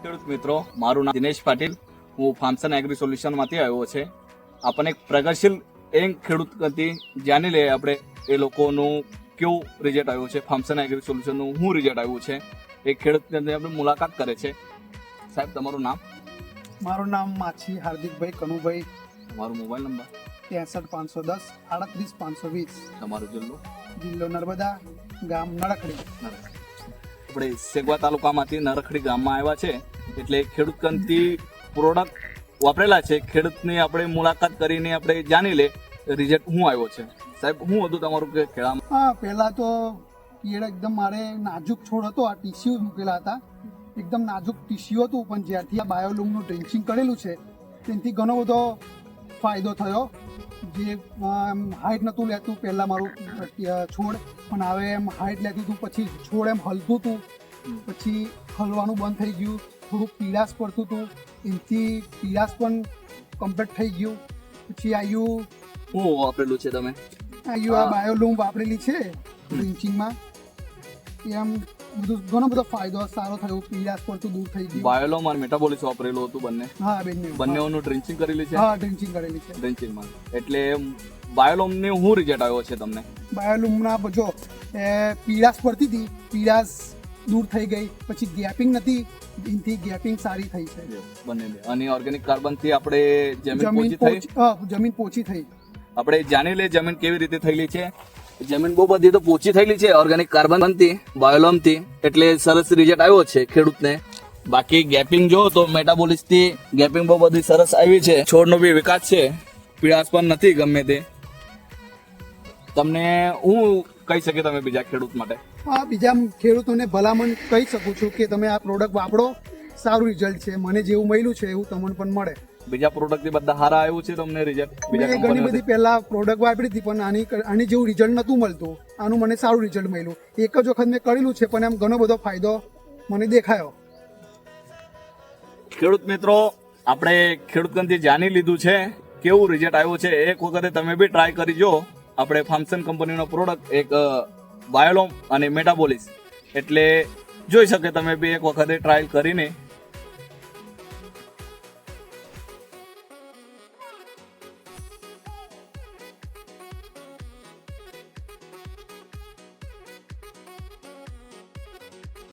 ખેડૂત મિત્રો, મારું નામ દિનેશ પાટીલ. હું ફાર્મસન એગ્રી સોલ્યુશનમાંથી આવ્યો છે. આપણને એક પ્રગતિશીલ ખેડૂત હતી જાણી લે આપણે એ લોકોનું કેવું રિઝલ્ટ આવ્યું છે, ફાર્મસન એગ્રી સોલ્યુશનનું શું રિઝલ્ટ આવ્યું છે, એ ખેડૂતની આપણે મુલાકાત કરે છે. સાહેબ, તમારું નામ? મારું નામ માછી હાર્દિકભાઈ કનુભાઈ. તમારો મોબાઈલ નંબર? 63 510 38 520. તમારો જિલ્લો? જિલ્લો નર્મદા, ગામ નરખડી. આપણે સેગવા તાલુકામાંથી નરખડી ગામમાં આવ્યા છે, એટલે ખેડૂત કંતી પ્રોડક્ટ વાપરેલા છે. ખેડૂતની આપણે મુલાકાત કરીને આપણે જાણી લે રિઝલ્ટ શું આવ્યો છે. સાહેબ, શું હતું તમારું કે ખેડામાં? હા, પહેલાં તો ઈયળ એકદમ મારે નાજુક છોડ હતો. આ ટીસ્યુ મૂકેલા હતા, એકદમ નાજુક ટીસ્યુ હતું. પણ જ્યારથી આ બાયોલૂમનું ડ્રિન્ચિંગ કરેલું છે તેનાથી ઘણો બધો ફાયદો થયો. જે હાઈટ નહોતું લેતું પહેલાં મારું છોડ, પણ હવે એમ હાઈટ લેતું હતું. પછી છોડ એમ હલતું હતું, પછી હલવાનું બંધ થઈ ગયું. થોડુંક પીળાશ પડતું હતું, એનાથી પીળાશ પણ કમ્પ્લીટ થઈ ગયું. પછી આવ્યું શું વાપરેલું છે તમે? આ બાયોલૂમ વાપરેલી છે ડ્રિન્ચિંગમાં. એમ બધું ઘણો બધો ફાયદો સારો થયો. પીળાશ પડતું દૂર થઈ ગયું. બાયોલોમ અને મેટાબોલિસ વાપરેલું હતું બંને? હા, બંનેનું ડ્રિન્ચિંગ કરેલી છે? હા, ડ્રિન્ચિંગ કરેલી છે. ડ્રિન્ચિંગમાં એટલે બાયોલોમને શું રિઝલ્ટ આવ્યો છે તમને? બાયોલૂમના જો પીળાશ પડતી હતી, પીળાશ દૂર થઈ ગઈ. પછી ગેપિંગ નથી, એનાથી ગેપિંગ સારી થઈ છે બંને. અને ઓર્ગેનિક કાર્બનથી આપણે જમીન પોચી થઈ? જમીન પોચી થઈ. આપણે જાણી લે જમીન કેવી રીતે થયેલી છે. જમીન બહુ બધી તો પોચી થયેલી છે ઓર્ગેનિક કાર્બનથી, બાયોલોમથી. એટલે સરસ રિઝલ્ટ આવ્યો છે ખેડૂતને. બાકી ગેપિંગ જો તો મેટાબોલિસથી ગેપિંગ બહુ બધી સરસ આવી છે. છોડનો બી વિકાસ છે, પીળાશ પણ નથી ગમે તે. તમને હું કહી શકે તમે બીજા ખેડૂત માટે? હા, બીજા ખેડૂતોને ભલામણ કહી શકું છું કે તમે આ પ્રોડક્ટ વાપરો, સારું રિઝલ્ટ છે. મને જેવું મળ્યું છે એવું તમને પણ મળે. બીજા પ્રોડક્ટથી બધા સારા આવ્યું છે તમને રિઝલ્ટ? મેં ઘણી બધી પહેલા પ્રોડક્ટ વાપરી હતી, પણ આની જેવું રિઝલ્ટ નહોતું મળતું. આનું મને સારું રિઝલ્ટ મળ્યું. એક જ વખત મેં કરેલું છે, પણ એમ ઘણો બધો ફાયદો મને દેખાયો. ખેડૂત મિત્રો, આપણે ખેડૂતથી જાણી લીધું છે કેવું રિઝલ્ટ આવ્યું છે. એક વખતે તમે બી ટ્રાય કરી જો. આપણે ફાર્મસન કંપનીનો પ્રોડક્ટ એક બાયોલોમ અને મેટાબોલિસ, એટલે જોઈ શકે તમે બી એક વખતે ટ્રાયલ કરીને